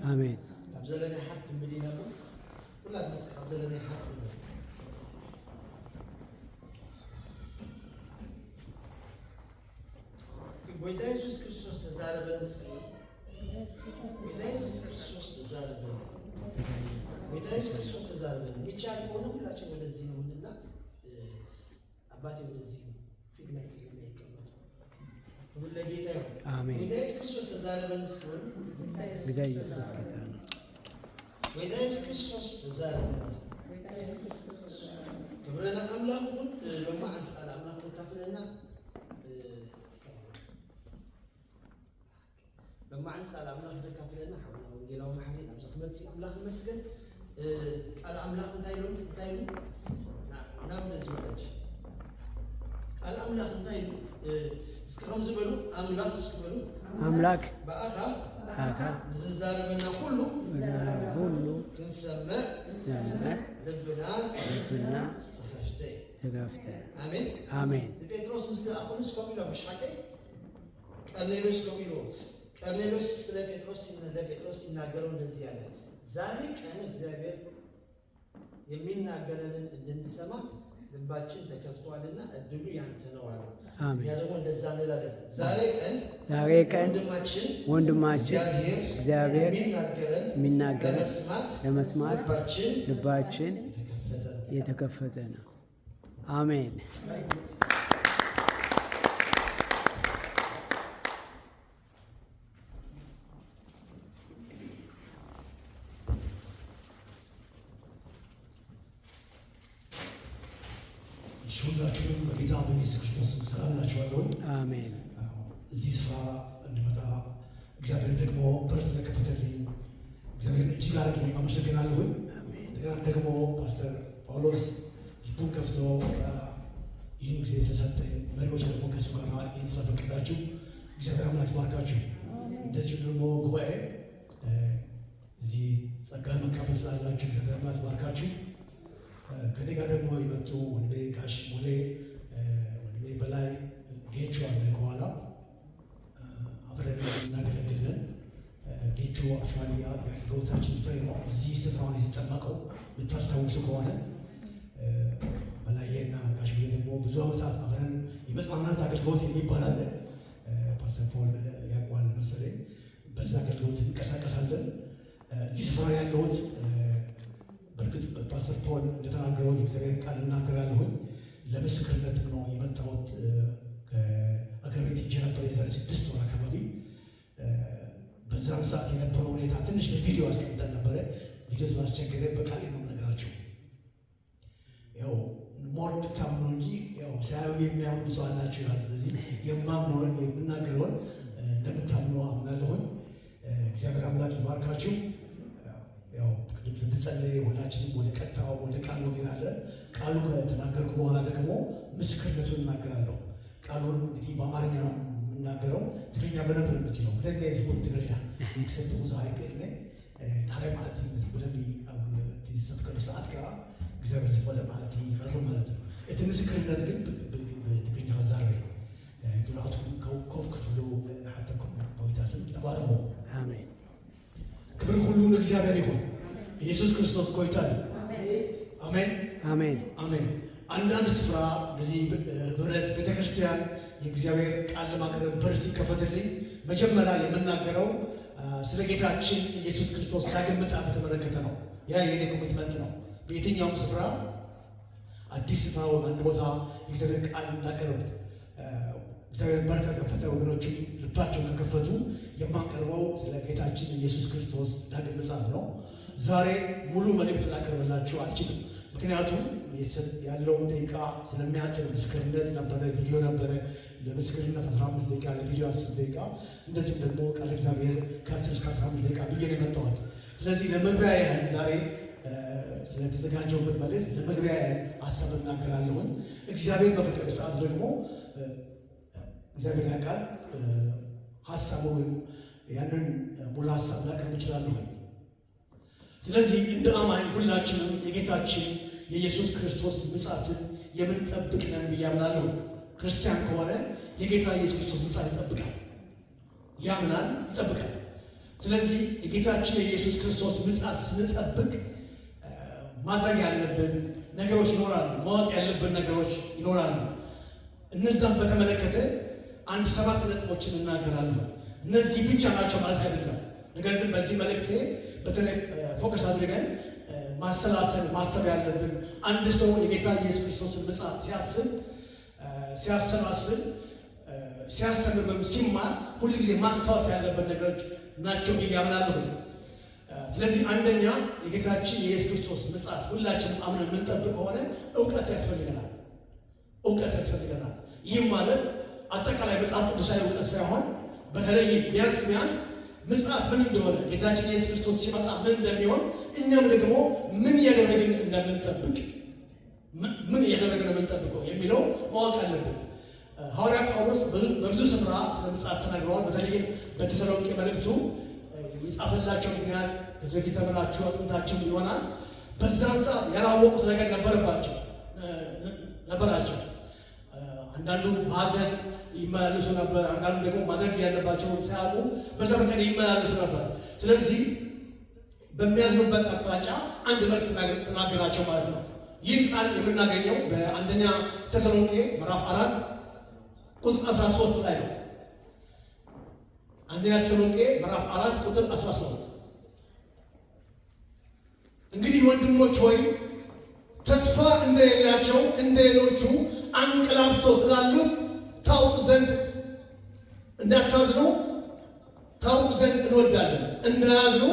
آمين. أبزلني حق المدينة ولا الناس أبزلني حق المدينة. وإذا يسوع كريستوس تزار بالنسكين. وإذا يسوع كريستوس تزار بالنسكين. وإذا يسوع كريستوس تزار بالنسكين. ميتشال كونه ولا شيء ولا زين ولا أباتي ولا زين في دماغي كلام يكمل. ولا جيتها. آمين. وإذا يسوع كريستوس تزار بالنسكين. بداية يسوع كتان. وإذا يسوع كريستوس تزار بالنسكين. كبرنا أملاكون لما أنت على أملاك تكافلنا. لما عند قال أملاك تكافلنا حولنا ونجينا ومحلين أمس خمسة أملاك مسجد قال أملاك تايلون نعم نزوجك قال أملاك تايلون سكرام زبلو أملاك سكبلو أملاك بأخا هاكا نززار منا كله كنسمع لبنا تغفتي آمين آمين. بيتروس مثل أقول سكوبيلو مش حكي كارنيلوس سكوبيلو كارنيلوس سلا بيتروس يناقرون لزيادة ذلك أنا እግዚአብሔር የሚናገረንን እንድንሰማ ልባችን ተከፍቷልና እድሉ ያንተ ነው አለ። አሜን። ያ ደግሞ እንደዛ እንላለን። ዛሬ ቀን ወንድማችን እግዚአብሔር የሚናገረን ለመስማት ልባችን የተከፈተ ነው። አሜን። ሁላችሁም በጌታ በኢየሱስ ክርስቶስ ሰላም ናችኋለሁ። አሜን። እዚህ ስፍራ እንድመጣ እግዚአብሔር ደግሞ በር ስለከፈተልኝ እግዚአብሔር እጅግ አድርጌ አመሰግናለሁ። እንደገና ደግሞ ፓስተር ጳውሎስ ልቡን ከፍቶ ይህን ጊዜ የተሰጠኝ መሪዎች ደግሞ ከእሱ ጋር ይህን ስለፈቀዳችሁ እግዚአብሔር አምላክ ይባርካችሁ። እንደዚሁ ደግሞ ጉባኤ እዚህ ጸጋን መካፈል ስላላችሁ እግዚአብሔር አምላክ ይባርካችሁ። ከኔ ጋር ደግሞ የመጡ ወንድሜ ጋሽ ሙሌ ወንድሜ በላይ ጌቾ አለ ከኋላ አብረን እናገለግለን። ጌቾ አክቹዋሊ የአገልግሎታችን ፍሬ ነው። እዚህ ስፍራውን የተጠመቀው የምታስታውሱ ከሆነ በላይና ጋሽ ሙሌ ደግሞ ብዙ ዓመታት አብረን የመጽናናት አገልግሎት የሚባል አለ። ፓስተር ፖል ያውቀዋል መሰለኝ። በዛ አገልግሎት እንቀሳቀሳለን። እዚህ ስፍራ ያለሁት በእርግጥ ፓስተር ፖል እንደተናገረው የእግዚአብሔር ቃል እናገራለሁኝ ለምስክርነት ነው የመጣሁት። ከአገር ቤት ሄጄ ነበር የዛሬ 6 ወር አካባቢ። በዛን ሰዓት የነበረው ሁኔታ ትንሽ በቪዲዮ አስቀምጠን ነበረ። ቪዲዮ ስላስቸገረ በቃሌ ነው የምነግራቸው። ያው ሞር እንድታምኑ እንጂ ያው ሳያዩ የሚያምኑ ብዙ አላቸው ይላል። ስለዚህ የማምነውን የምናገረውን እንደምታምኑ አምናለሁኝ። እግዚአብሔር አምላክ ይባርካችሁ። ያው ቅድም ስትጸልይ ሁላችንም ወደ ቀጥታው ወደ ቃሉ እንሄዳለን። ቃሉ ከተናገርኩ በኋላ ደግሞ ምስክርነቱን እናገራለሁ። ቃሉን እንግዲህ በአማርኛ ነው የምናገረው። ትግርኛ በደንብ ነው የምችለው። በደንብ የህዝቡን ትግርኛ ክሰብ ብዙ አይቀርነ ናሬ ማለት በደንብ ትሰብከሉ ሰዓት ጋር እግዚአብሔር ዝፈለ ማለት ይፈሩ ማለት ነው። እቲ ምስክርነት ግን በትግርኛ ዛሬ ብላቱም ከውኮፍ ክፍሉ ሓተኩም ቦይታስን ተባረኹ። አሜን። ክብር ሁሉ ለእግዚአብሔር ይሁን። ኢየሱስ ክርስቶስ ጌታ ነው። አሜን አሜን አሜን። አንዳንድ ስፍራ በዚህ ህብረት ቤተክርስቲያን የእግዚአብሔር ቃል ለማቅረብ በር ሲከፈትልኝ መጀመሪያ የምናገረው ስለ ጌታችን ኢየሱስ ክርስቶስ ዳግም ምጽአት በተመለከተ ነው። ያ የኔ ኮሚትመንት ነው። በየትኛውም ስፍራ አዲስ ስፍራ አንድ ቦታ የእግዚአብሔር ቃል እናቀርብ እግዚአብሔር በር ከከፈተ ወገኖቹ ልባቸውን ከከፈቱ የማቀርበው ስለ ጌታችን ኢየሱስ ክርስቶስ ዳግም ምጽአት ነው። ዛሬ ሙሉ መልእክት ላቀርብላችሁ አልችልም። ምክንያቱም ያለው ደቂቃ ስለሚያጭር ምስክርነት ነበረ፣ ቪዲዮ ነበረ። ለምስክርነት 15 ደቂቃ፣ ለቪዲዮ 10 ደቂቃ፣ እንደዚሁም ደግሞ ቃል እግዚአብሔር ከ10 እስከ 15 ደቂቃ ብዬ ነው የመጣሁት። ስለዚህ ለመግቢያ ያህል ዛሬ ስለተዘጋጀሁበት መልእክት ለመግቢያ ያህል ሀሳብ እናገራለሁን። እግዚአብሔር በፈቀደ ሰዓት ደግሞ እግዚአብሔር ያውቃል ሀሳቡ ወይም ያንን ሙሉ ሀሳብ ላቀርብ እችላለሁ። ስለዚህ እንደ አማኝ ሁላችንም የጌታችን የኢየሱስ ክርስቶስ ምጽአትን የምንጠብቅ ነን ብዬ አምናለሁ። ክርስቲያን ከሆነ የጌታ ኢየሱስ ክርስቶስ ምጽአት ይጠብቃል፣ ያምናል፣ ይጠብቃል። ስለዚህ የጌታችን የኢየሱስ ክርስቶስ ምጽአት ስንጠብቅ ማድረግ ያለብን ነገሮች ይኖራሉ፣ ማወቅ ያለብን ነገሮች ይኖራሉ። እነዛም በተመለከተ አንድ 7 ነጥቦችን እናገራለሁ። እነዚህ ብቻ ናቸው ማለት አይደለም። ነገር ግን በዚህ መልእክቴ በተለይ ፎከስ አድርገን ማሰብ ያለብን አንድ ሰው የጌታ ኢየሱስ ክርስቶስን ምጽአት ሲያሰላስል ሲያስተምርም ሲማር ሁልጊዜ ማስታወስ ያለበት ነገሮች ናቸው ብዬ አምናለሁ። ስለዚህ አንደኛ የጌታችን የኢየሱስ ክርስቶስ ምጽአት ሁላችንም አምነን የምንጠብቅ ከሆነ እውቀት ያስፈልገናል። ይህም ማለት አጠቃላይ መጽሐፍ ቅዱሳዊ እውቀት ሳይሆን በተለይ ቢያንስ ምጽአት ምን እንደሆነ ጌታችን ኢየሱስ ክርስቶስ ሲመጣ ምን እንደሚሆን እኛም ደግሞ ምን እያደረግን እንደምንጠብቀው የሚለው ማወቅ አለብን። ሐዋርያ ጳውሎስ በብዙ ስፍራ ስለ ምጽአት ተናግረዋል። በተለይም በተሰሎንቄ መልእክቱ የጻፈላቸው ምክንያት ከዚህ በፊት ተምራችሁ አጥንታችሁ ይሆናል። በዛን ሰዓት ያላወቁት ነገር ነበራቸው። አንዳንዱ በሐዘን ይመላለሱ ነበር። አንዳንዱ ደግሞ ማድረግ ያለባቸው ሳያውቁ በዛ በቀን ይመላለሱ ነበር። ስለዚህ በሚያዝኑበት አቅጣጫ አንድ መልእክት ተናገራቸው ማለት ነው። ይህን ቃል የምናገኘው በአንደኛ ተሰሎንቄ ምዕራፍ 4 ቁጥር 13 ላይ ነው። አንደኛ ተሰሎንቄ ምዕራፍ 4 ቁጥር 13 እንግዲህ ወንድሞች ሆይ ተስፋ እንደሌላቸው እንደሌሎቹ አንቀላፍተው ስላሉት ታውቁ ዘንድ እንዳታዝኑ ታውቁ ዘንድ እንወዳለን። እንዳያዝኑ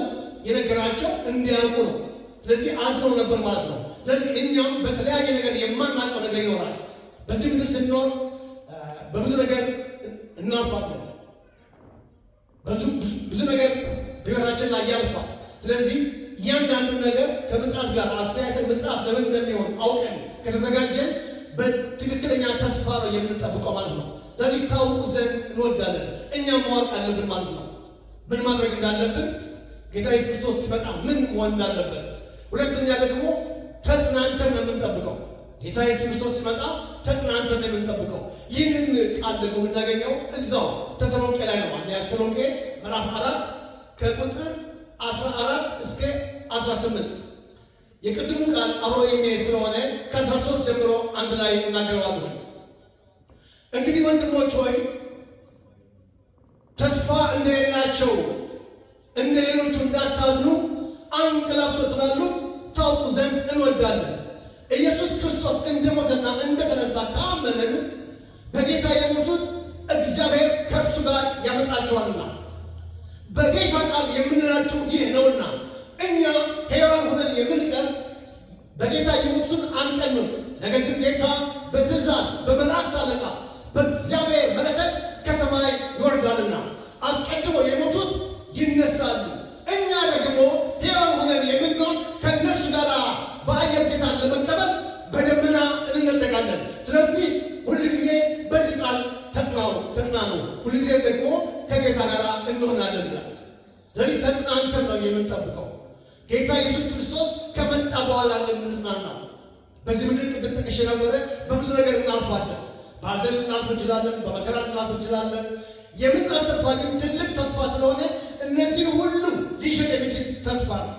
የነገራቸው እንዲያውቁ ነው። ስለዚህ አዝነው ነበር ማለት ነው። ስለዚህ እኛም በተለያየ ነገር የማናውቀው ነገር ይኖራል። በዚህ ምድር ስንኖር በብዙ ነገር እናልፋለን። ብዙ ነገር በሕይወታችን ላይ ያልፋል። ስለዚህ እያንዳንዱን ነገር ከምጽአት ጋር አስተያየተን ምጽአት ለምን እንደሚሆን አውቀን ከተዘጋጀን በትክክለኛ ተስፋ ነው የምንጠብቀው ማለት ነው። ስለዚህ ታውቁ ዘንድ እንወዳለን። እኛም ማወቅ አለብን ማለት ነው። ምን ማድረግ እንዳለብን፣ ጌታ ኢየሱስ ክርስቶስ ሲመጣ ምን መሆን እንዳለበት። ሁለተኛ ደግሞ ተጽናንተን ነው የምንጠብቀው። ጌታ ኢየሱስ ክርስቶስ ሲመጣ ተጽናንተን ነው የምንጠብቀው። ይህንን ቃል ደግሞ የምናገኘው እዛው ተሰሎንቄ ላይ ነው። አንደኛ ተሰሎንቄ ምዕራፍ 4 ከቁጥር 14 እስከ 18 የቅድሙ ቃል አብሮ የሚያይ ስለሆነ ከ13 ጀምሮ አንድ ላይ እናገረዋለን። እንግዲህ ወንድሞች ሆይ ተስፋ እንደሌላቸው እንደ ሌሎቹ እንዳታዝኑ አንቀላፍተው ስላሉት ታውቁ ዘንድ እንወዳለን። ኢየሱስ ክርስቶስ እንደሞተና እንደተነሳ ካመንን በጌታ የሞቱት እግዚአብሔር ከእርሱ ጋር ያመጣቸዋልና በጌታ ቃል የምንላችሁ ይህ ነውና እኛ ሕያዋን ሆነን የምንቀር በጌታ የሞቱትን አንቀንም። ነገር ግን ጌታ በትእዛዝ በመላእክት አለቃ በእግዚአብሔር መለከት ከሰማይ ይወርዳልና አስቀድሞ የሞቱት ይነሳሉ። እኛ ደግሞ ሕያዋን ሆነን የምንኖር ከእነርሱ ጋር በአየር ጌታን ለመቀበል በደመና እንነጠቃለን። ስለዚህ ሁልጊዜ በዚህ ቃል ተጽናኑ፣ ሁልጊዜ ደግሞ ከጌታ ጋር እንሆናለን። ስለዚህ ተጽናንተን ነው የምንጠብቀው። ጌታ ኢየሱስ ክርስቶስ ከመጣ በኋላ የምንጽናናው። በዚህ ምድር ቅድም ጠቅሼ ነበረ፣ በብዙ ነገር እናልፋለን። በሐዘን ልናልፍ እንችላለን፣ በመከራ ልናልፍ እንችላለን። የምጽአት ተስፋ ግን ትልቅ ተስፋ ስለሆነ እነዚህን ሁሉ ሊሽር የሚችል ተስፋ ነው።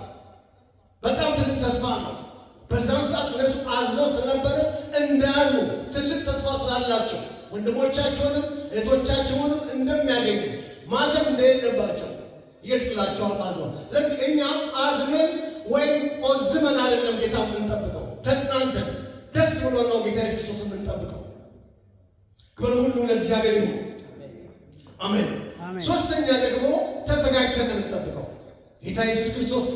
በጣም ትልቅ ተስፋ ነው። በዛን ሰዓት እነሱ አዝነው ስለነበረ እንዳያዝኑ ትልቅ ተስፋ ስላላቸው ወንድሞቻቸውንም እህቶቻቸውንም እንደሚያገኙ ማዘን እንደሌለባቸው ይገልጽላቸዋል ማለት ነው። ስለዚህ እኛም አዝነን ወይም ቆዝመን አይደለም ጌታ የምንጠብቀው፣ ተጽናንተን ደስ ብሎ ነው ጌታ ኢየሱስ ክርስቶስ የምንጠብቀው። ክብር ሁሉ ለእግዚአብሔር ይሁን። አሜን። ሶስተኛ ደግሞ ተዘጋጅተን ነው የምንጠብቀው። ጌታ ኢየሱስ ክርስቶስ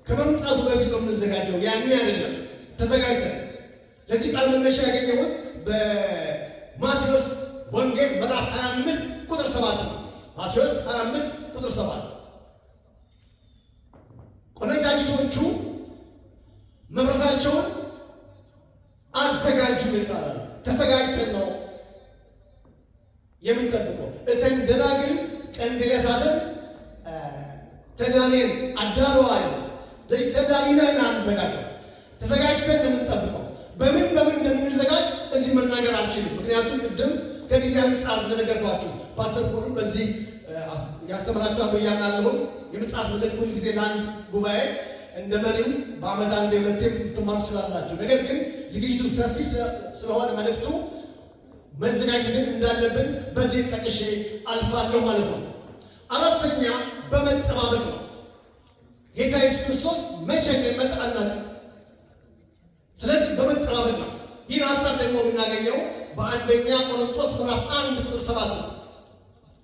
ከመምጣቱ በፊት ነው የምንዘጋጀው፣ ያኔ አይደለም። ተዘጋጅተን ለዚህ ቃል መነሻ ያገኘሁት በማቴዎስ ወንጌል ምዕራፍ 25 ቁጥር 7 ነው። ማቴዎስ 25 ቁጥር 7 ቆነጃጅቶቹ መብራታቸውን አዘጋጁ ይባላል። ተዘጋጅተን ነው የምንጠብቀው። እተን ደናግል ቀንዲለታትን ተዳኔን አዳሏል ተዳሊናን አንዘጋጀው። ተዘጋጅተን ነው የምንጠብቀው። በምን እንደምንዘጋጅ እዚህ መናገር አልችልም። ምክንያቱም ቅድም ከጊዜ አንጻር እንደነገርኳችሁ ፓስተር ፖል በዚህ ያስተምራችኋል ብያምናለሁ። የመጽሐፍ መልእክት ሁል ጊዜ ለአንድ ጉባኤ እንደ መሪው በዓመት አንዴ ሁለቴም ትማሩ ትችላላችሁ። ነገር ግን ዝግጅቱ ሰፊ ስለሆነ መልእክቱ መዘጋጀትን እንዳለብን በዚህ ጠቅሼ አልፋለሁ ማለት ነው። አራተኛ በመጠባበቅ ነው። ጌታ ኢየሱስ ክርስቶስ መቼ እንደሚመጣ አናውቅም። ስለዚህ በመጠባበቅ ነው። ይህን ሀሳብ ደግሞ የምናገኘው በአንደኛ ቆሮንቶስ ምዕራፍ 1 ቁጥር 7 ነው።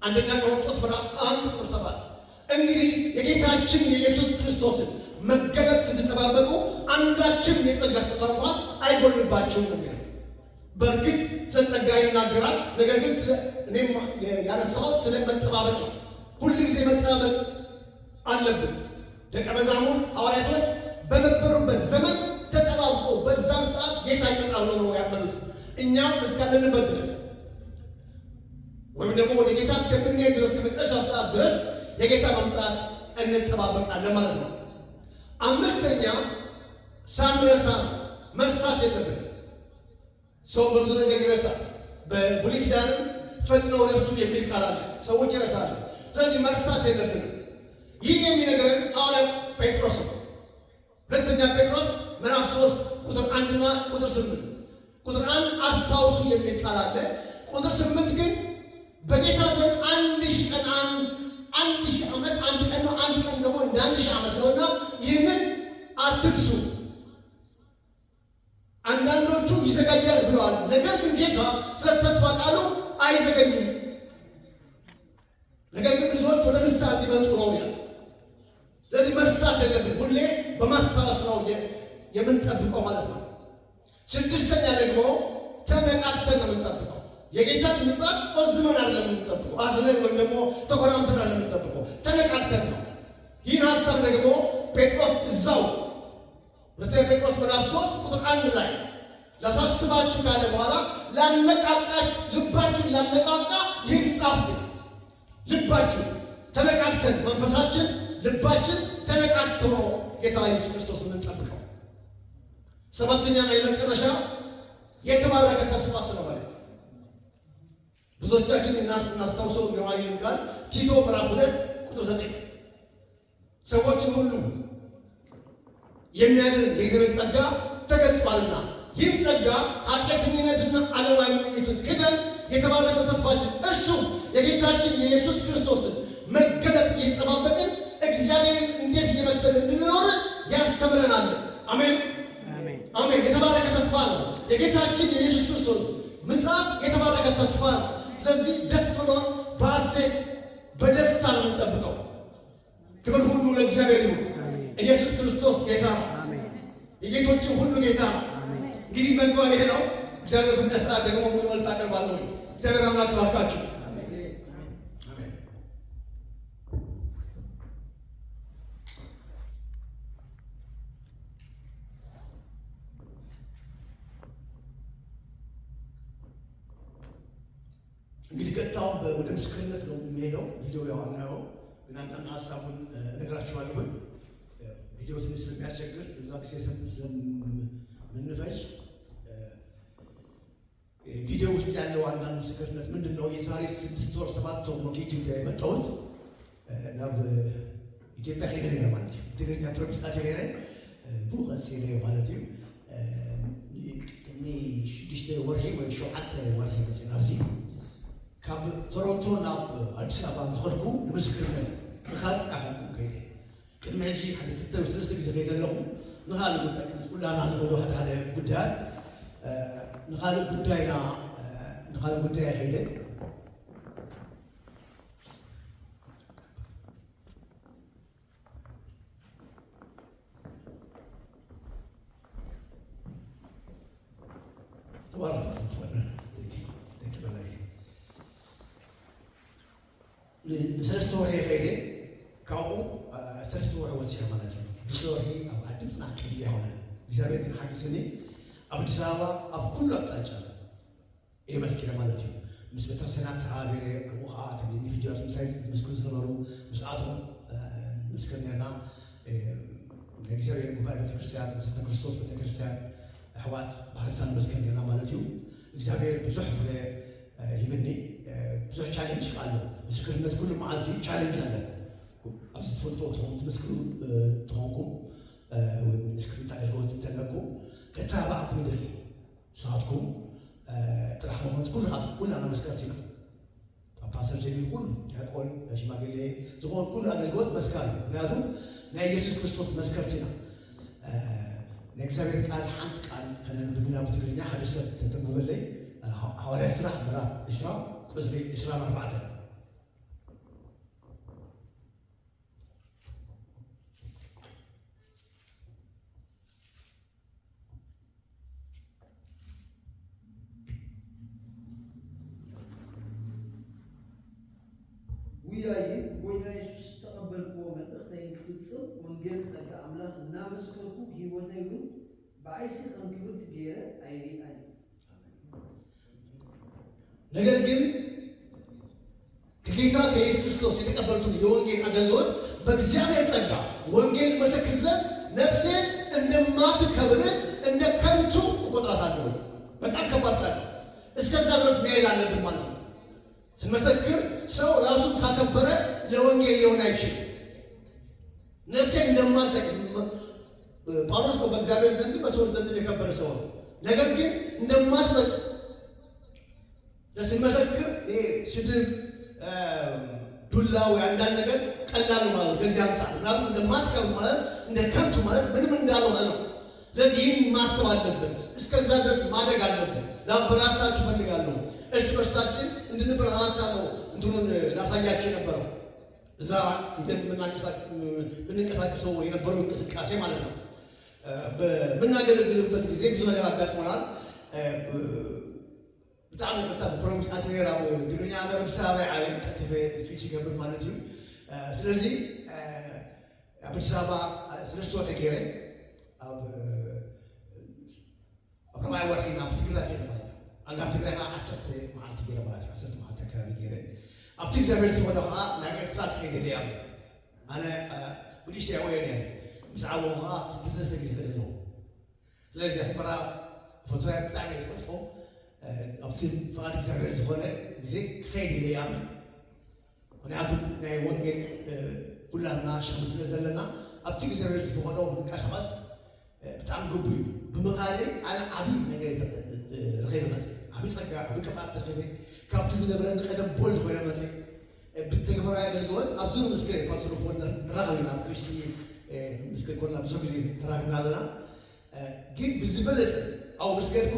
አንደኛ ቆሮንቶስ ምዕራፍ 1 ቁጥር 7 እንግዲህ የጌታችን የኢየሱስ ክርስቶስን መገለጥ ስትጠባበቁ አንዳችም የጸጋ ስጦታ እንኳን አይጎልባችሁም ነው የሚለው። በእርግጥ ስለ ጸጋ ይናገራል። ነገር ግን እኔም ያነሳሁት ስለ መጠባበቅ ነው። ሁል ጊዜ መጠባበቅ አለብን። ደቀ መዛሙርት ሐዋርያቶች በነበሩበት ዘመን ተጠባብቀው በዛን ሰዓት ጌታ ይመጣል ብለው ነው ያመኑት። እኛም እስካለንበት ድረስ ወይም ደግሞ ወደ ጌታ እስከምንሄድ ድረስ ከመጨረሻ ሰዓት ድረስ የጌታ መምጣት እንጠባበቃለን ማለት ነው። አምስተኛ ሳንረሳ መርሳት የለብን። ሰው በብዙ ነገር ይረሳል። በብሉይ ኪዳንም ፈጥነው ረሱ የሚል ቃል አለ። ሰዎች ይረሳሉ። ስለዚህ መርሳት የለብንም። ይህን የሚነግረን ሐዋርያው ጴጥሮስ ነው። ሁለተኛ ጴጥሮስ ምዕራፍ 3 ቁጥር 1 እና ቁጥር 8 ቁጥር 1 አስታውሱ የሚል ቃል አለ። ቁጥር 8 ግን በጌታ ዘንድ 1000 ቀን 1000 ዓመት አንድ ቀን ነው፣ አንድ ቀን ደግሞ እንደ 1000 ዓመት ነውና ይህንን አትርሱ። አንዳንዶቹ ይዘገያል ብለዋል። ነገር ግን ጌታ ስለ ተስፋ ቃሉ አይዘገይም። ነገር ግን ብዙዎች ወደ ንስሐ እንዲመጡ ነው ይላል። ስለዚህ መርሳት የለብን። ሁሌ በማስታወስ ነው የምንጠብቀው ማለት ነው። ስድስተኛ ደግሞ ተነቃቅተን ነው የምንጠብቀው። የጌታን ምጽአት ቆዝመን አይደለም የምንጠብቀው፣ አዝነን ወይም ደግሞ ተኮራምተን አይደለም የምንጠብቀው፣ ተነቃቅተን ነው። ይህን ሀሳብ ደግሞ ጴጥሮስ እዛው ሁለተኛ ጴጥሮስ ምዕራፍ 3 ቁጥር 1 ላይ ላሳስባችሁ ካለ በኋላ ልባችሁን ላነቃቃ ይህን ጻፍ። ልባችሁ ተነቃቅተን መንፈሳችን ልባችን ተነቃቅቶ ነው ጌታ ኢየሱስ ክርስቶስ የምንጠብቀው። ሰባተኛና የመጨረሻ የተባረከ ተስፋ ስለሆነ ብዙዎቻችን እናስታውሰው የዋይን ቃል ቲቶ ምዕራፍ 2 ቁጥር 9 ሰዎችን ሁሉ የሚያድን የእግዚአብሔር ጸጋ ተገልጧልና ይህም ጸጋ ኃጢአተኝነትና ዓለማዊነትን ክደን የተባረከው ተስፋችን እርሱ የጌታችን የኢየሱስ ክርስቶስን መገለጥ እየተጠባበቅን እግዚአብሔር እንዴት እየመሰለ እንድንኖር ያስተምረናል። አሜን አሜን። የተባረከ ተስፋ ነው የጌታችን የኢየሱስ ክርስቶስ ምጽአት የተባረከ ተስፋ ነው። ስለዚህ ደስ ብሎን በሐሴት በደስታ ነው የምንጠብቀው። ክብር ሁሉ ለእግዚአብሔር ይሁን። ኢየሱስ ክርስቶስ ጌታ ነው። የጌቶችም ሁሉ ጌታ ነው። እንግዲህ መግባብ ይሄ ነው። እግዚአብሔር በፈቀደ ሰዓት ደግሞ ሙሉ መልእክት አቀርባለሁ። እግዚአብሔር አምላክ ይባርካችሁ። እንግዲህ ቀጥታውን ወደ ምስክርነት ነው የሚሄደው። ቪዲዮ ያው አናየው፣ ግን አንዳንድ ሀሳቡን እነግራችኋለሁ። ቪዲዮ ትንሽ ስለሚያስቸግር እዛ ጊዜ ስለምንፈጅ ቪዲዮ ውስጥ ያለው አንዳንድ ምስክርነት ምንድን ነው? የዛሬ 6 ወር 7 ወር ነው ከኢትዮጵያ የመጣሁት። ናብ ኢትዮጵያ ሄደ ማለት ነው። ትግርኛ ፕሮፌሰር ሄደ ቡኸስ ሄደ ማለት ነው። እኔ 6 ወርሄ ወይ 7 ወርሄ በጽናብዚ ካብ ቶሮንቶ ናብ አዲስ አበባ ዝኸድኩ ንምስክርነት ንኻልእ ኣኸልኩ ከይደ ቅድሚ ሕጂ ሓደ 2-3 ጊዜ ከይደ ኣለኹ ንኻልእ ጉዳይ ኩላና ንኸዶ ሓደ ጉዳያት ንኻልእ ጉዳይ ከይደ ተባረከ ሰንፈነ ሰለስተ ወርሒ ከይደ ካብኡ ሰለስተ ወርሒ ወሲደ ማለት እዩ። 6 ወርሒ ኣብ ዓድም ፅናዕ ቅድያ ይሆነ እግዚአብሔር ግን ሓጊስኒ ኣብ አዲስ አበባ ኣብ ኩሉ ኣቅጣጫ እየ መስኪነ ማለት እዩ። ምስ ቤተክርስትያናት ተሓባቢረ ከምኡ ከዓ ከም ኢንዲቪጁዋልስ ምሳይ ዝምስክሩ ዝነበሩ ምስኣቶም ምስክር ነርና። ናይ እግዚኣብሔር ጉባኤ ቤተክርስትያን መሰረተ ክርስቶስ ቤተክርስትያን ኣሕዋት ብሓሳብ መስክር ነርና ማለት እዩ። እግዚአብሔር ብዙሕ ፍረ ይብኒ ብዙሕ ቻሌንጅ ኣሎ ምስክርነት ኩሉ መዓልቲ ቻሌንጅ አለ ኣብዚ ትፈልጦ ትምስክሩ ትኾንኩም ወይ ምስክርነት ኣገልግሎት እንተለኩም ከተባዕኩም ይደሊ ንስኻትኩም ጥራሕ ዝኾነት ኩላና መስከርቲ ኢና ፓስተር ጀሚል ኩሉ ዲያቆን ሽማግሌ ዝኾን ኩሉ ኣገልግሎት መስካሪ እዩ ምክንያቱም ናይ ኢየሱስ ክርስቶስ መስከርቲ ኢና ናይ እግዚአብሔር ቃል ሓንቲ ቃል ከነንብብና ብትግርኛ ሓደ ሰብ ተተንብበለይ ሐዋርያት ስራሕ ምዕራፍ 20 ቁጽሪ 24 وياي وياي شو استقبل قوة تختين كفتصل وانجلس لك أملاك النامس كركو هي وتايون بعيسى أم كبرت جيرة أيري أني. ነገር ግን ከጌታ ከኢየሱስ ክርስቶስ የተቀበልኩት የወንጌል አገልግሎት በእግዚአብሔር ጸጋ ወንጌል መሰክር ዘንድ ነፍሴን እንደማትከብር እንደ ከንቱ እቆጥራታለሁ። በጣም ከባድ ቃል እስከዛ ድረስ መሄድ አለብን ማለት ነው። ስንመሰክር ሰው ራሱን ካከበረ ለወንጌል ሊሆን አይችልም። ነፍሴን ጳውሎስ በእግዚአብሔር ዘንድ በሰዎች ዘንድ የከበረ ሰው ነው። ነገር ግን እንደማትረጥ ስንመሰክር ስድብ ዱላ ወይ አንዳንድ ነገር ቀላል ማለት ከዚህ አንጻር ምናምን እንደማትከብር ማለት እንደ ከንቱ ማለት ምንም እንዳልሆነ ነው። ስለዚህ ይህን ማሰብ አለብን። እስከዛ ድረስ ማደግ አለብን። ላበረታታችሁ እፈልጋለሁ። እርስ በርሳችን እንድንበረታታ ነው እንትኑን ላሳያችሁ የነበረው እዛ የምንንቀሳቀሰው የነበረው እንቅስቃሴ ማለት ነው። በምናገለግልበት ጊዜ ብዙ ነገር አጋጥሞናል። በጣም ፕሮሚስ አትሄራ ትግርኛ አዲስ አበባ ዓለም ቀጥፌ ሲገበር ማለት ነው። ስለዚህ አዲስ አበባ ስለስቶ ተገረ ኣብ ረባይ ወርሒና ብትግራይ ማለት ነው። አንድ ትግራይ 10 መዓልቲ ገረ ማለት 10 መዓልቲ አካባቢ ገረ ኣብቲ እግዚአብሔር ሲወደ ከዓ ናይ ኤርትራ ከይደ ያ ኣነ ብዲሽ ያወየ ነኝ ብዛዕባ ከዓ ትዝለሰ ጊዜ ከደሎ ስለዚህ አስመራ ፎቶያ ብጣዕሚ ይስፈጥቶ ኣብቲ ፍቃድ እግዚአብሔር ዝኾነ ጊዜ ከይደ ያ ምክንያቱም ናይ ወንጌል ኩላና ሸም ስለ ዘለና ኣብቲ እግዚአብሔር ዝኾነ ንቀሳቀስ በጣም ግቡ እዩ ብምኻደ ኣነ ዓብዪ ነገር ረኺበ መፅእ ዓብዪ ፀጋ ዓብዪ ቅብኣት ረኺበ ካብቲ ዝነበረኒ ቀደም ቦልድ ኮይነ መፅእ ብተግባራዊ ኣገልግሎት ኣብዚ ምስክር ፓስተር ፎን ንራኸብ ኢና ክርስቲ ምስክር ኮልና ብዙ ግዜ ተራኺብና ኣለና ግን ብዝበለፀ ኣብኡ ምስከድኩ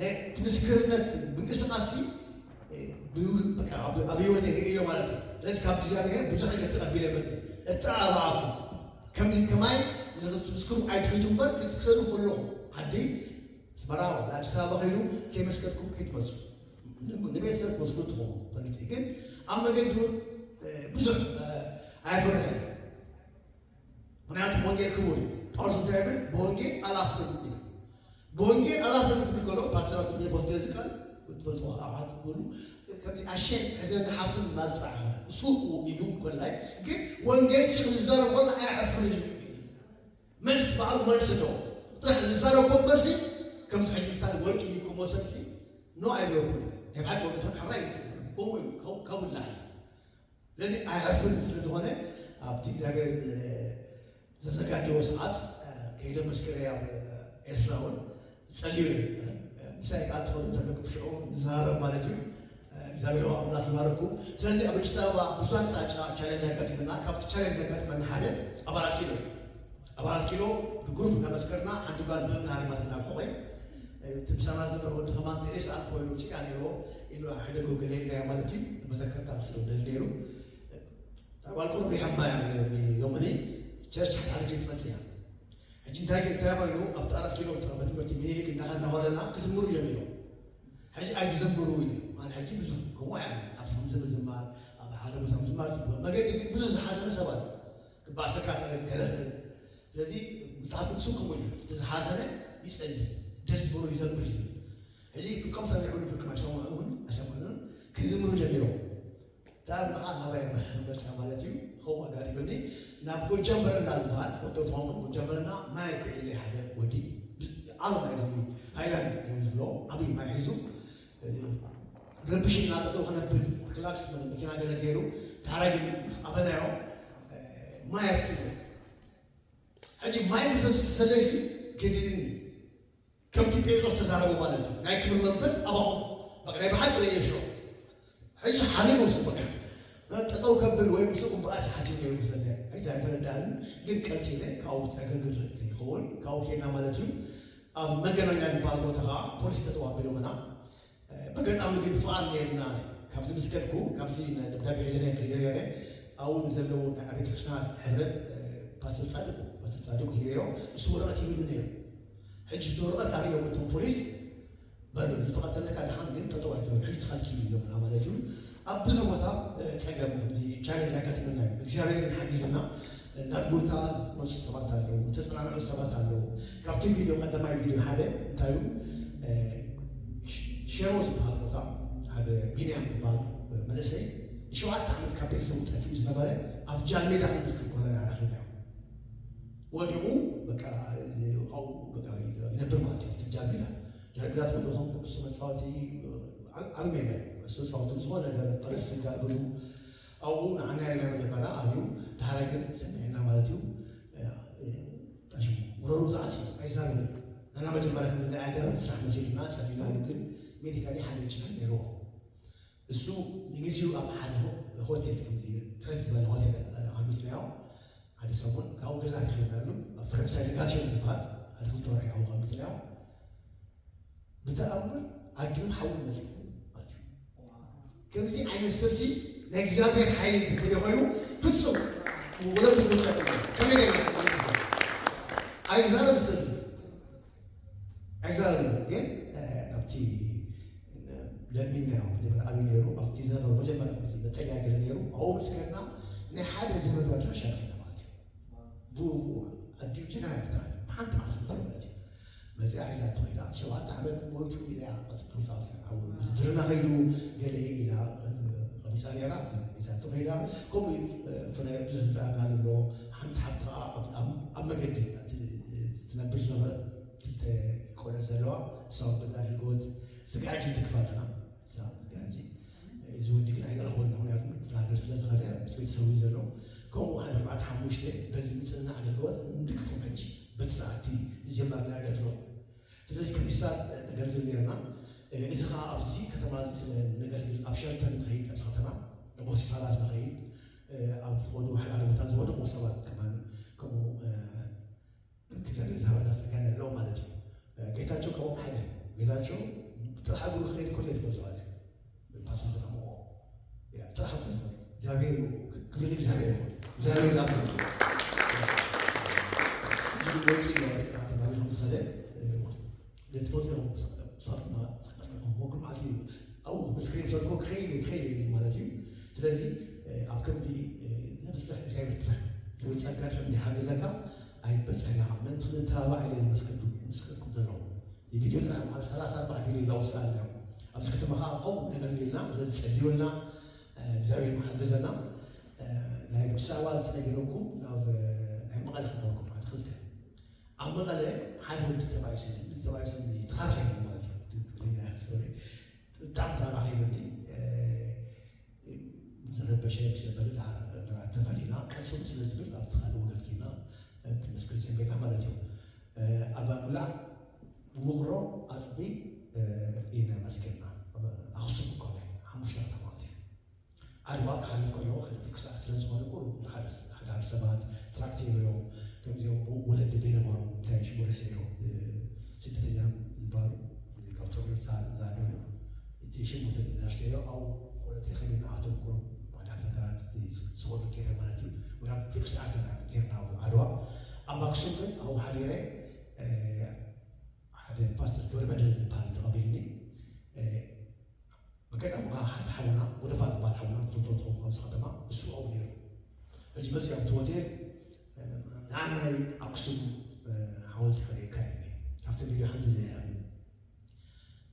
ናይ ምስክርነት ብንቅስቃሲ ኣብ ህይወቴ ንእዮ ማለት እዩ ስለዚ ካብ እግዚኣብሔር ብዙሕ ነገር ተቐቢለ መፅእ እተኣባዓኩ ከምዚ ከማይ ንክትምስክሩ ኣይትኸይዱ እምበር ክትከዱ ከለኹ ዓዲ ኣስመራ ወላ ኣዲስ ኣበባ ኸይዱ ከይመስከርኩም ከይትመፁ ንቤተሰብ ክወስዱ ትኾኑ ፈሊጥ ግን ኣብ መገዲ ብዙሕ ኣይፈርሕን ምክንያቱም ወንጌል ክቡር እዩ ጳውሎስ እንታይ ይብል በወንጌል ኣላፍርም ኢሉ በወንጌል ኣላፍርም ክብል ከሎ ፓስተራት ዝፈልጡ እዚ ቃል ትፈልጡ ኣብሓት ክብሉ ከምዚ ኣሸን ሕዘን ሓፍን ማለት ጥራሕ ይኾነ እሱ እዩ ኮላይ ግን ወንጌል ዝዛረብ ኮልና ኣያሕፍርን እዩ መልስ በዓል መልስ ነው ጥራሕ ዝዛረቦ መልሲ ከምዚ ሕጂ ምሳሌ ወርቂ ክመሰልሲ ኖ ኣይብለኩም የብሓቂ ወቅቶን ሓራይ ከውላ ስለዚህ ኣያሕፍርን ስለዝኾነ ኣብቲ እግዚአብሔር ዘዘጋጀዎ ሰዓት ከይደ መስከረ ኣብ ኤርትራ እውን ጸልዩ ምሳይ ቃል ትኸዱ ተለኩ ሽዑ ዝዛረብ ማለት እዩ እግዚአብሔር ኣምላክ ይባርኩም። ስለዚህ ኣብ አዲስ አበባ ብዙ ኣቅጣጫ ቻሌንጅ ኣጋጢመና ካብቲ ቻሌንጅ ዘጋጥመና ሓደ ኣብ 4 ኪሎ ኣብ 4 ኪሎ ብግሩፕ እናመስከርና ሓንቲ ጓል ብምናሪ ማለት እናብቆይ ትምሳና ዝነበረ ወዲ ከማን ቴሌ ሰዓት ኮይኑ ጭቃ ነይሮ ኢሉ ሕደጎ ገሌልናያ ማለት እዩ መዘከርታ ምስለ ደል ነይሩ ጓል ቁርቢ ሓማያ ሎምኒ ቸርች ሓደ ጊዜ ትመፅያ ሕጂ እንታይ ኮይኑ ኣብቲ 4 ኪሎ በትምህርቲ ሚኒሊክ እናኸለና ክዝምሩ ጀሚሮም ሕጂ ኣይትዘምሩ ኢሉ ኣነ ሕጂ ብዙ ከምኡ ያ ኣብ ሳምዝም ዝማር ኣብ ሓደ ቦታ ዝማር መገዲ ብዙ ዝሓዘነ ሰብ ኣሎ ክባእሰካ ገለ ስለዚ መፅሓፍ ቅዱስ ከምኡ እዩ እቲ ዝሓዘነ ይፀልይ ደስ ብሎ ይዘምር እዩ ሕጂ ፍልቆም ሰሚዑን ፍልቆም ኣይሰምዑን ክዝምሩ ጀሚሮም ታብንኻ ናባይ መፅያ ማለት እዩ ከምኡ ኣጋጢመኒ ናብ ጎጃም በረንዳ ዝበሃል ፎቶ ትኾንኩም ጎጃም በረንዳ ማይ ክዕለ ሓደ ወዲ ዓብ ማይ ሃይላንድ እዩ ዝብሎ ዓብዪ ማይ ሒዙ ربشين ناتو خنبل كلاكس من مكينا جلجيرو دارجين أبدا يوم ما يفسد هجي ما يمسك سلسلة كدين كم تبي تروح تزارعوا بالته نايك من المنفس أباهم بقى نايب حد ولا يشرب هجي حريم وسبك ما تقول كبر وين مسكوا بأس حسين يوم مسلنا إذا أنت ندان قد كسيله كاو تأجر تيخون كاو كينا مالتي ما كانوا يعرفوا بالموتها بوليس تطوع بلومنا بقيت أعمل قد فعل لنا كابس مسكتكو كابس نبدأ بعزنا كيريا أو نزلوا أبيت كرسان حفرت بس تصدقوا هيريو صورة كيمينيو حج دورات على يوم البوليس بلو إذا فقط لك على حان قد تطوع حج تخل كيمينيو من عملتهم أبدا وثا تسجل زي كان اللي قلت منه إكسيرين حقيقة نبوتاز مش سبات له تسمع عنه سبات له كابتن فيديو قدم معي فيديو هذا تايو شيروز بهالموضوع هذا بينام في بال منسي شو عاد تعمل كابتن سوت في زنبرة أفجع ميدا خمس كنا نعرفه وجهه بقى أو بقى ينبر مالتي تفجع ميدا جربت تقولهم السمات صوتي عميمة السمات صوتي زمان أجر فرس قابلوا أو أنا اللي مجمعنا أهيو تهرجن سمعنا مالتيو أشوف ورود عسل عايزان أنا مجمعنا كنا أجر نسرح مسير الناس أبينا لكن ميدي كان يحل يشكل نروح السوق يجيزيو أبحاله هوتيل كمزي تعرف بال هوتيل عميتنا يوم هذا سبون كأو جزء خلينا له فرنسا لقاسيون زبال هذا كل طارئ أو عميتنا يوم بتأمل عديون حول مسير كمزي عين السرسي نجزاهم حي تدريبهم فسوا وولد المستقبل كم يجي عايزار السرسي عايزار ين نبتي لمينا يوم جبنا أبي نيرو أفتي زمان وجبنا كمزي بتلاقي عجل نيرو أو مسكنا نحاول زمان وجه شاركنا بعدين بو أديو جناية بتاعي ما حد عايز مسوياتي ما في عايزات طويلة شو عتعمل موجود إلى بس قصار أو درنا غيره قال إلى مثال يرى إذا تغير كم فرق جزء عن له حنت حتى أما جدي تنبش نمر كل زلوا صار بزاف الجود سقاعي تكفلنا صار سقاعي يزود ديك العيد راهو هناك فلاغرس لازغالي بس بيتسوي زلوا كم واحد أربعة حموشته بس مثلنا على الجود ندكفو حجي بتساعتي جمعنا على الجود تلازم كمثال نقدر نلينا إذا خا أبزي كتمازي نقدر أبشرت الخيل أبسطنا بوس فعلات الخيل أبغى واحد على متاز ودق وصلات كمان كمو تقدر تذهب الناس كان لو ما نجي قيتاچو كمو حدا قيتاچو ترحبوا الخيل كله يتوزع عليه بس هذا كمو يعني ترحبوا زاوير كل زاوير زاوير لا تجيب بوسي يعني ما لهم صدق لتفوتهم صارنا ممكن عادي أو مسكين شركوك خيلي مالتي تلازي أفكر زي بس سايب ترى سوي تسكر عندي حاجة زكاة أي بس أنا من تنتابع عليه مسكين كذلهم الفيديو ترى على 3-4 فيديو لو سالنا أمسك تمخا قوم نقلنا نرز اليونا زاوية محدثنا نايم ساوات تنقلكم أو نايم مقالة نقولكم عن خلته أما مقالة حد هو تبايسين تخارج مالتي سوري تعبت على عيوني رب شيء بسبب على تفعيلنا كسر سلسلة أبتخال وقتنا مسكين بين عملتهم أبا لا مغرو أصبي إنا مسكنا أخصم كله همشتغل تمامتي أربعة كانوا كلهم خليتك سأسرع زمان كله حد سبات تراكتير يوم كم يوم ولد دينا مرو تعيش مرسيو ستة أيام زبالو كابتن زادون يتيشوا متنرسيو أو ولا تخلينا عاتو كلهم صور كذا مالتي ولا في ساعات كذا عدوا أما كسبن أو حديرة حد باستر دور بدل البال تقابلني بكرة أبغى حد حولنا ودفع زبال حولنا في الدوتهم أو سخطنا السوق أو غيره الجبس يوم توتر نعمل أقسم حاولت خليه كلمة شفت فيديو حد زي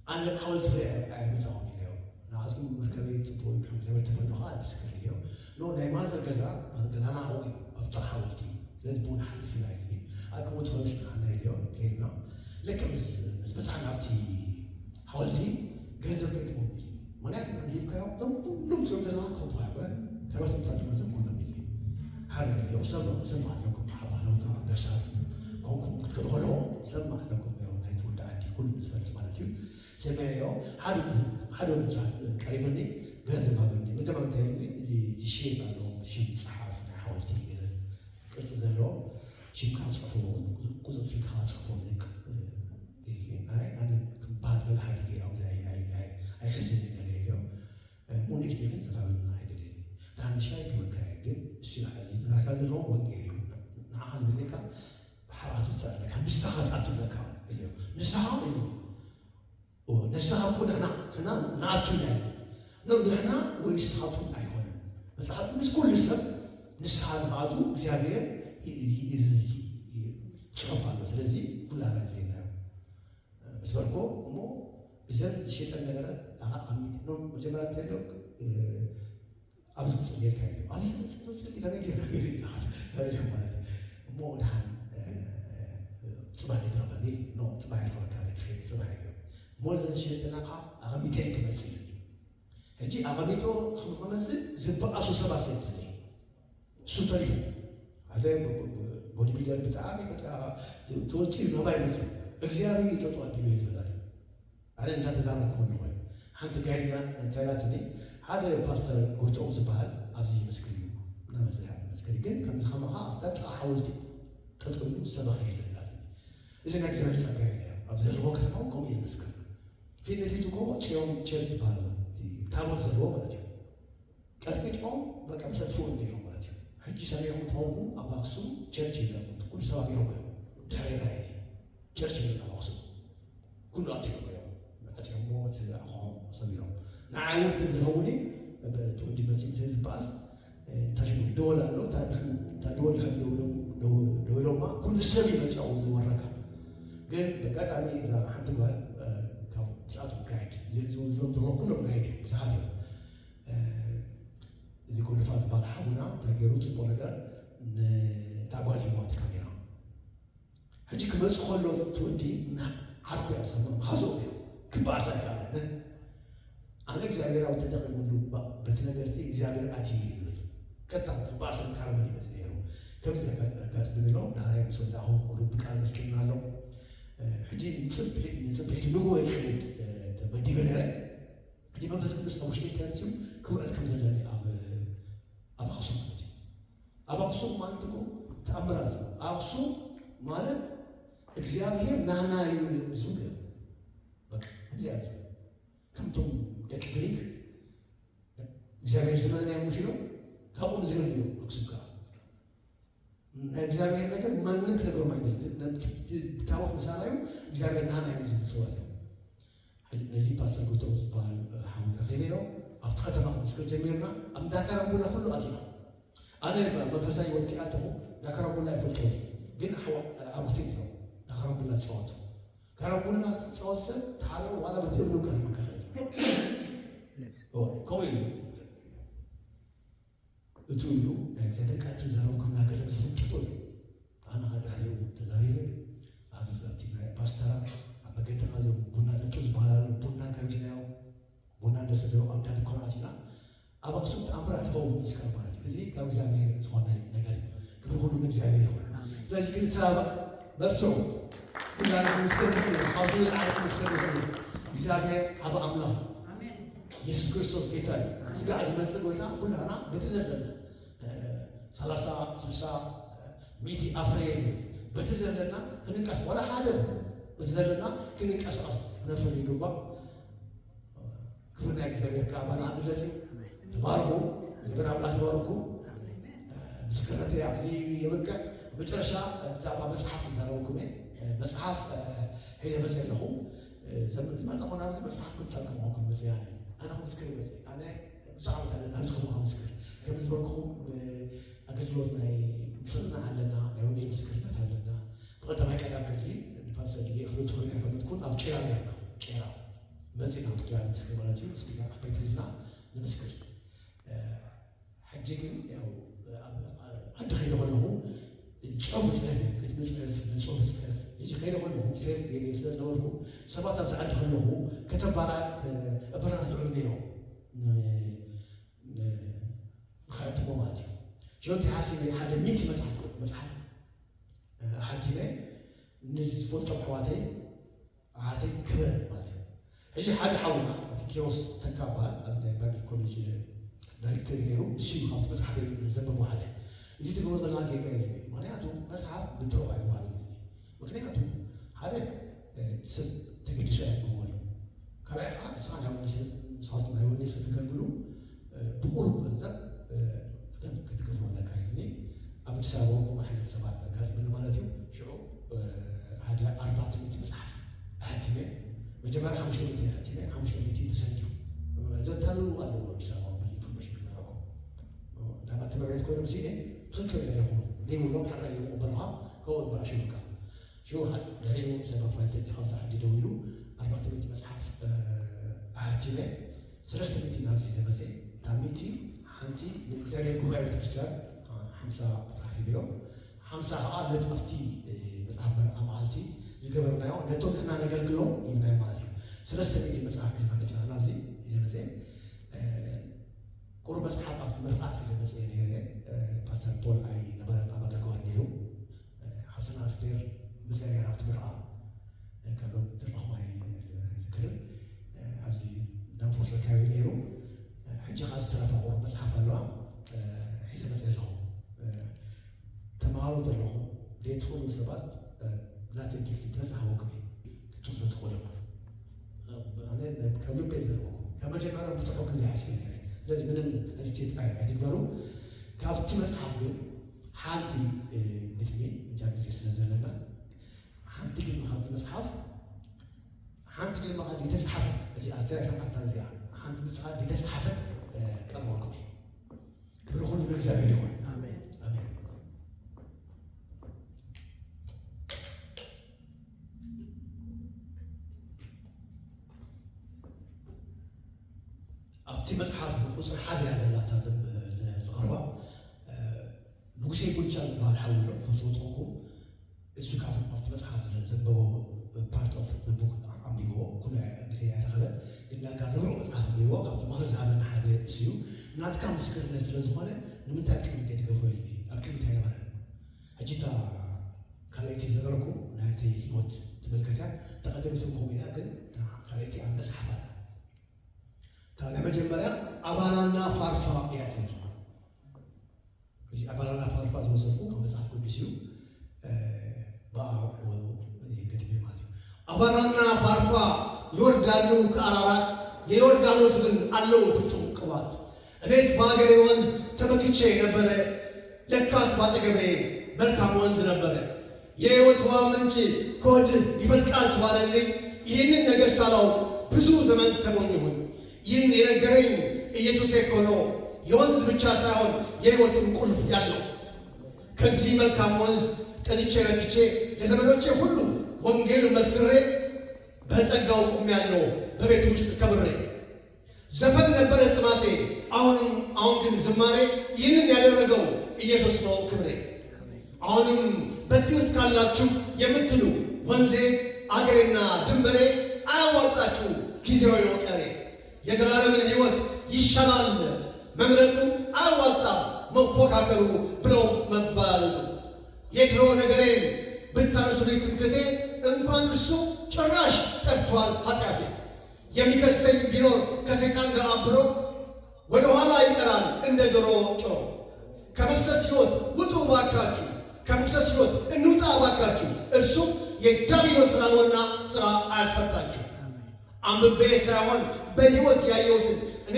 أنا حاولت خليه مثلاً اليوم نعطيكم مركبية تبون زي ما اتفقنا خالص اليوم لو نايمازر كذا أنا هو أفتح حاولتي لازم بون حل في العلمي أكون متوجه عنا اليوم كلمة لكن بس أنا عرفتي حاولتي جزء بيت مودي ምክንያቱ እንዲካው ሁሉም ሰውተና ኮፋበ ከበተም ታደመዘም ሆነ ሚል ሐራ ያው ሰማ አለኩም አባላውታ ጋሻር ኮንኩም ክትከደሎ ሰማ አለኩም ያው ናይቱ እንዳዲ ሁሉ ዝፈልጥ ማለት ነው ሰማያው ሐዱ ቀሪብኒ ገንዘብ አብኒ መጀመሪያ እዚ ሺህ አለው ሺህ ጻፍ ሐውልቲ ቅርጽ ዘሎ ሺህ ካጽፎ ቁጥር ካጽፎ አይ ባል በልሃዲ ያው አይ ሕዝብ ነገር ሙኒክ ግን ዘፋብና አይደል ዳን ሻይ ከመካይ ግን እሱ ያህል ናካዝ ነው ወንጌል ናካዝ ለካ በሐራቱ ሰለካ ንስሐት ለካ ንስሐ ንስሐ ኩለና እና ናቱ ላይ ነው ደህና ወይስ ሀቱ አይሆንም መጽሐፍ ቅዱስ ሁሉ ሰብ ንስሐ ናቱ እግዚአብሔር ጽፏል ስለዚህ ሁላና ለና መስበርኮ ሞ እዘን ሸይጣን ነገር አሚት ነው መጀመሪያ ተደው አብዝቶ የካይደ አብዝቶ ለነገር ነገር ማለት ሞ ዳን ጽባይ ተባለ ነው ጽባይ ነው ካለ ጽባይ ሞዘን ሸይጣን አሚት ከመስል እጂ አገሚቶ ከመስል ዝባአሱ ሰባሰት ሱተሪ አለ ቦዲ ቢልደር በጣም ተወጪ ነው ባይመስ እግዚአብሔር ይጠጧል ቢሉ ይዘላል አረ እንዳተዛረ ኮን ነው አንተ ጋይና ታላትኒ ሓደ ፓስተር ጎርጦው ዝባል ኣብዚ መስክሪ እና መስሪያ መስክሪ ግን ከም ዝኸማኻ ኣፍጣጣ ሓወልቲ ተጥቆዩ ሰበኸ ይላል እዚ ነገር ዘርኢ ጸጋይ ኣብ ዘለዎ ከተማ ቆም ይዝመስክር ፊት ለፊቱ ቆም ጽዮን ቸርች ባለ ታቦት ዘሎ ማለት ነው ቀጥቅጦም በቃ ሰልፎ እንደው ማለት ነው ሕጂ ሰሪያው ታውቁ ኣብ አክሱም ቸርች ይላል ኩሉ ሰው አገሩ ዳይራይዝ ቸርች ይላል ኣብ አክሱም ኩሉ አትዩ ሞት አሁን ሰሚረው ናዓለም ተዝረውኒ በትወዲ በዚህ ተዝባስ ታሽሙ ደወላለው ታደወል ደወለውማ ኩሉ ሰብ ይመጻው ዝወረካ ግን በቃጣሚ እዛ አንተ ጋር ከጻቱ ጋይድ ዝም ኩሉ ጋይድ ብዛት እዚ ኮልፋት ባልሐውና ታገሩ ጽቦ ነገር ታጓሊ ሞት ካሜራ ሕጂ ክመጽ ኸሎ ትወዲ እና አርኩ ያሰማ ሀዞ ክባሳ ካለ አነ እግዚአብሔር አው ተጠቅሙሉ በተነገርቲ እግዚአብሔር አቲ ይዝል ከታ ክባሳ ካረመን ይመስለው ከምዚ ጋር ብንለው ዳይም ሰላሁ ሩብ ቃል መስኪናለው ሕጂ ንጽብሕት ንጎ ይፍት በዲበለረ ሕጂ መንፈስ ቅዱስ አውሽቴ ታንሲው ክብረት ከም ዘለኒ ኣብ አክሱም ኣብ አክሱም ማለት እኮ ተአምራት አክሱም ማለት እግዚአብሔር ናና ይዙ በቃ እግዚአብሔር ከምቶም ደቂ ግሪክ እግዚአብሔር ዘመን ያሙሽሎ ታቆም ዝገብ ነው አክሱም ጋር እግዚአብሔር ነገር ማንንም ነገር ማይደል ታውቁ መሳላዩ እግዚአብሔር ናና ይዙ ሰዋት ለዚህ ፓስተር ጎቶስ ባል ሐሙድ ረሌው አፍተ ከተማ መስከረ ጀመርና አምዳካራቡላ ሁሉ አጥና አነ በመንፈሳዊ ወልቂያተው ዳካራቡላ ይፈልጡ ግን አውቲ ነው ዳካራቡላ ጸዋት ካራቡላ ጸዋሰ ታለው ዋላ በተብሉ ጋር መከረ ኮይ እቱሉ ለእግዚአብሔር ቃል ዘራው ከና ገለም ስለጥቶ አና ሀዳሪው ተዛሪለ አዱላቲ ፓስተራ አመገተ ካዘ ቡና ተጥቶ ባላሉ ቡና ካጅናው ቡና እንደሰደው አምዳድ ኮራቲና አባክሱ አምራት ነው መስከረ ማለት እዚህ ከእግዚአብሔር ጾና ነገር ክብር ሁሉ እግዚአብሔር ይሁን ስለዚህ ግን ተባባ በርሶ ሁላን መስከረ ሐውዘል ዓለም መስከረ እግዚአብሔር አባ አምላክ አሜን ኢየሱስ ክርስቶስ ጌታ ስጋ አዝመጽ ጎይታ ሁላና በተዘለለ 30 60 ሚቲ አፍሬዝ በተዘለለና ክንቀስ ወላ ሓደ በተዘለለና ክንቀስስ ነፍር ይገባ ክብርና እግዚአብሔር ካባና አብለዚ ተባረኩ ዘበና አምላክ ተባረኩ ምስክርነቴ አብዚ የበቃ መጨረሻ ዛባ መጽሐፍ ዘራውኩኝ መጽሐፍ ሄደ መሰለሁ ዘመጻፈና መጽሐፍ ከተጻፈው ከመዚያ አና ምስክር በዚህ አና ዛውታ ለናስከው ምስክር ከመዝበኩም አገልግሎት ላይ ጽና አለና ያውኝ ምስክርነት አለና ተቀደማ ቀዳም ከዚህ ፓሰል የክሎት ሆነ ፈምትኩን አብቂያ ያና ቄራ መጽና አብቂያ ምስክር ማለት ነው ስፒካ አባይትሪዝና ለምስክር حجين ያው አንድ ኸይለ ሆነው ጾም ሰዓት ከተመስል ለጾም ሰዓት እጂ ኸይለ ሆነው ሰዓት የሌለ ስለነበርኩ ሰባት አብዛ አንድ ሆነው ከተባራ አበራታ ነው خاتمه مالتي شلون تحاسب هذا 100 مصحف حاتمه نز فولتو حواتي عاتي كبر مالتي هجي حدا حولنا كيوس تكابال أنا بابل كوليج دايركتور غيره الشيء خاطر مصحف زببوا عليه إذا تقولوا ذا لاقي كاين معناته مصحف بتروح على واحد معناته هذا تقديش بقول كرايحة اسمعها ونسيت صوت ما يوني ستقولوا بقول كذا كتكفوا لك هاي أبو تساووا إحنا السبعة كاتب إنه مالتيو شو هذا 400 مصحف هاتمه مجموعة 500 هاتمه 500 تسجل زتلوا قالوا تساووا بس إنفورميشن نراكم لما تبعت كل مسيرة تذكر لهم ليه ولهم حرة يقبلها كون براشوكا شو يعني سبب فايتين 5 حد يدوروا 400 مصحف هاتمه 300 ناس إذا بس تاميتي حنتي لإكزاري كوباية ترسل 5 مصحف اليوم 5 عادة أفتي مصحف برعمالتي زجبرنا يوم نتون إحنا نقلقلهم يبنى مالهم 300 مصحف إذا مثلا نازي إذا مثلا قرب مصحف أفت مرقات إذا مثلا هي باستر بول أي نبرة ما بقول نيو حسنا أستير مثلا عرفت مرقة كانوا تروح معي ذكر هذه نام فرصة كاوي نيو حجة خاص ترى فقرب مصحف الله حسب مثلا لهم تمارض لهم ليدخلوا سبات لا تنكيف تبنزح وكبي توصل تدخلهم أنا كانوا بيزروا كما جمعنا بتوعك اللي حسين يعني لازم من الاستيت اعتبروا كافت مصحف قل حالتي مثلي جالس يسنزل لنا حالتي قل مخالط مصحف حالتي قل مخالط لتسحفت أجي أسترع سمعت تنزيع حالتي مصحف لتسحفت كانوا وكبي بروخون من الزابيرون آمين آمين أفتي مصحف أسر حابي عزلاتها زغربة نقصي كل شيء زبال حوله فلوطوكم اسمه كافر أفتي مصحف زبوا part of the book عم بيجوا كل جزء يعتقد إن قال نوع مصحف بيجوا أفتي مخرج عمل حدا اسيو نات كم سكر الناس لازمانه نمتأكد من كده قبل لي أكيد بتاعي مرة أجيتا خليتي زغركم نهايتي هوت تبلكتها تقدمتكم إياه كن خليتي عن مصحف تانا مجمرة أبانا فارفا يعتبر أبانا فارفا زوجته كم مصحف كوديسيو بقى يكتب مالي أبانا فارفا يوردانو كارارات يوردانو سجن الله فرسوم كوات رئيس باغري وانز تمكيشة نبرة لكاس باتجبه ملكام وانز نبرة يهوتوا منشي كود يفلتال توالني يهين نجار سالوك بزو زمن تمونيهون ይህን የነገረኝ ኢየሱስ እኮ ነው የወንዝ ብቻ ሳይሆን የሕይወትም ቁልፍ ያለው ከዚህ መልካም ወንዝ ጠጥቼ ረክቼ ለዘመዶቼ ሁሉ ወንጌልን መስክሬ በጸጋው ቆሜያለሁ በቤቱ ውስጥ ከብሬ ዘፈን ነበረ ጥማቴ አሁን ግን ዝማሬ ይህንን ያደረገው ኢየሱስ ነው ክብሬ አሁንም በዚህ ውስጥ ካላችሁ የምትሉ ወንዜ አገሬና ድንበሬ አያዋጣችሁ ጊዜው ነው ቀሬ የዘላለምን ሕይወት ይሻላል መምረጡ አያዋጣም መፎካከሩ ብለው መባለቱ የድሮ ነገሬን ብታነሱልኝ ትምክህቴ እንኳን እሱ ጭራሽ ጠፍቷል ኃጢአቴ የሚከሰኝ ቢኖር ከሰይጣን ጋር አብሮ ወደ ኋላ ይቀራል እንደ ዶሮ ጮ ከመክሰስ ሕይወት ውጡ ባካችሁ ከመክሰስ ሕይወት እንውጣ ባካችሁ እርሱም የዲያብሎስ ሥራ ነውና ሥራ አያስፈታችሁ አንብቤ ሳይሆን በሕይወት ያየሁትን እኔ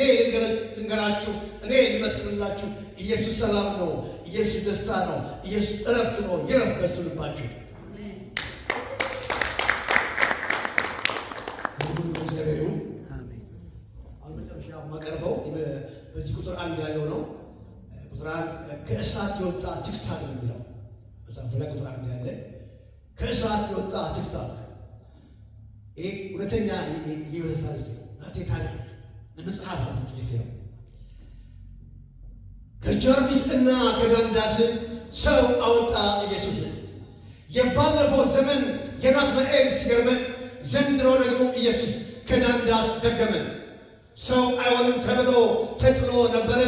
ልንገራችሁ እኔ ልመስክርላችሁ ኢየሱስ ሰላም ነው ኢየሱስ ደስታ ነው ኢየሱስ እረፍት ነው ይረፍ በሱ ልባችሁ ሁሉ እግዚአብሔር ይሁን አሜን አልመጨረሻ ማቀርበው በዚህ ቁጥር 1 ያለው ነው ቁጥር 1 ከእሳት የወጣ ትክታክ ነው የሚለው እሳት ላይ ቁጥር 1 ያለ ከእሳት የወጣ ትክታክ ይሄ ሁለተኛ የህይወት ታሪክ ነው ናቴ ታሪክ ለመጽሐፍ መጽሐፍ ነው ከጃርቪስ እና ከዳንዳስ ሰው አወጣ ኢየሱስ የባለፈው ዘመን የናትናኤል ሲገርመን ዘንድሮ ደግሞ ኢየሱስ ከዳንዳስ ደገመን ሰው አይሆንም ተብሎ ተጥሎ ነበረ።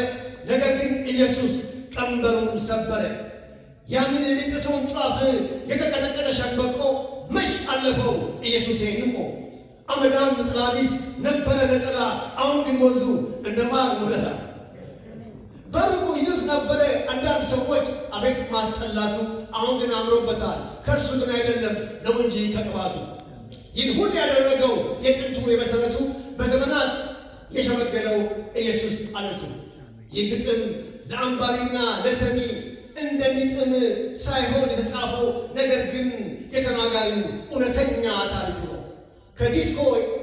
ነገር ግን ኢየሱስ ቀንበሩን ሰበረ። ያንን የሚጥሰውን ጧፍ የተቀጠቀጠ ሸንበቆ መሽ አለፈው። ኢየሱስ ንቆ አመዳም ጥላቢስ ነበረ ነጠላ፣ አሁን ግን ወዙ እንደ ማር ወለላ። በሩቁ ይሉት ነበረ አንዳንድ ሰዎች አቤት ማስጠላቱ፣ አሁን ግን አምሮበታል፣ ከእርሱ ግን አይደለም ነው እንጂ ከቅባቱ። ይህን ሁሉ ያደረገው የጥንቱ የመሰረቱ በዘመናት የሸመገለው ኢየሱስ አለቱ። ይህ ግጥም ለአንባቢና ለሰሚ እንደሚጥም ሳይሆን የተጻፈው ነገር ግን የተናጋሪው እውነተኛ ታሪኩ ነው። ከዲስኮ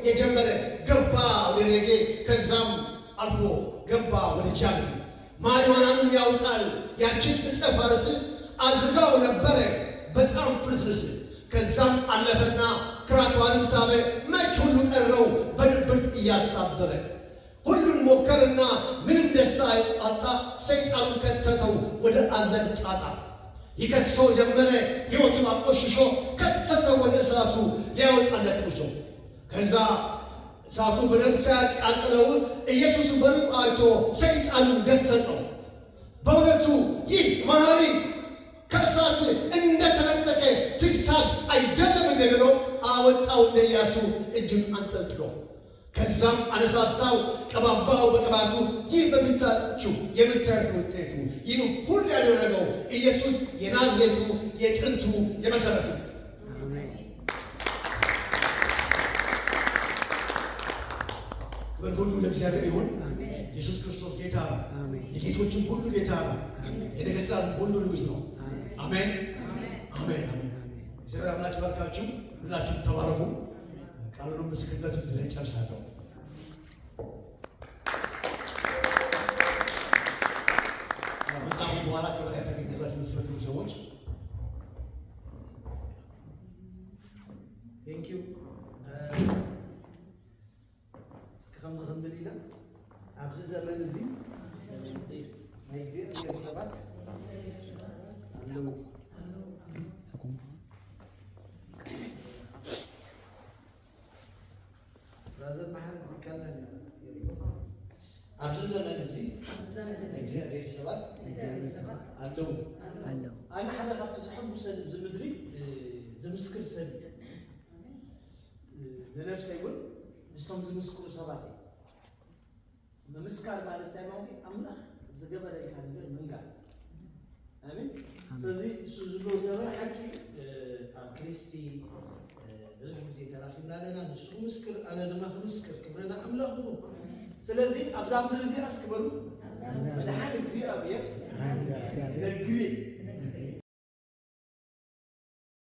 የጀመረ ገባ ወደ ሬጌ፣ ከዛም አልፎ ገባ ወደ ጃንግ። ማሪዋናንም ያውቃል ያችን ዕፀ ፋርስ አድርጋው ነበረ በጣም ፍርስርስ። ከዛም አለፈና ክራቷንም ሳበ፣ መች ሁሉ ቀረው በድብርት እያሳበረ። ሁሉን ሞከርና ምንም ደስታ አጣ፣ ሰይጣኑ ከተተው ወደ አዘቅት ጣጣ። ይከሰው ጀመረ ሕይወቱን አቆሽሾ፣ ከተተው ወደ እሳቱ ሊያወጣለት ሙሾ። ከዛ እሳቱ በደንብ ሳያቃጥለውን ኢየሱስ በሩቅ አይቶ ሰይጣኑን ገሰጸው። በእውነቱ ይህ መሐሪ ከእሳት እንደተነጠቀ ትግታግ አይደለም እንደ ብሎ አወጣው እንደ ኢያሱ እጁን አንጠልጥሎ። ከዛም አነሳሳው ቀባባው በቅባቱ። ይህ በፊታችሁ የምታዩት ውጤቱ። ይህን ሁሉ ያደረገው ኢየሱስ የናዝሬቱ የጥንቱ የመሰረቱ። ክብር ሁሉ ለእግዚአብሔር ይሁን። ኢየሱስ ክርስቶስ ጌታ ነው። የጌቶችም ሁሉ ጌታ ነው። የነገሥታትም ሁሉ ንጉሥ ነው። አሜን አሜን አሜን። እግዚአብሔር አምላክ ይባርካችሁ። ሁላችሁም ተባረኩ። ቃሉን ምስክርነት ላይ ጨርሳለሁ። መጽሐፉ በኋላ ከበላይ ተገኝላችሁ የምትፈልጉ ሰዎች ቴንክ ዩ እስከ ከምዝ ክንብል ኢና ኣብዚ ዘመን እዚ ናይ እግዚኣብሔር ሰባት ኣለው። ብራዘር መሓር ይካልና ኣብዚ ዘመን እዚ ናይ እግዚኣብሔር ሰባት ኣለው። ኣነ ሓደ ካብቲ ዘሐጉሰኒ ዝምድሪ ዝምስክር ሰብ ንነፍሰይ እውን ንስቶም ዝምስክሩ ሰባት ምምስካር ማለት እንታይ ማለት እዩ? ኣምላኽ ዝገበረልካ ነገር ምንጋር። ኣሜን። ስለዚ እሱ ዝብሎ ዝነበረ ሓቂ ኣብ ክርስቲ ብዙሕ ግዜ ተራኺብና ኣለና። ንሱ ምስክር፣ ኣነ ድማ ክምስክር፣ ክብረና ኣምላኽ ይኹን። ስለዚ ኣብዛ ምድሪ እዚኣ እስክበሉ መድሓኒ እግዚኣብሔር ክነግር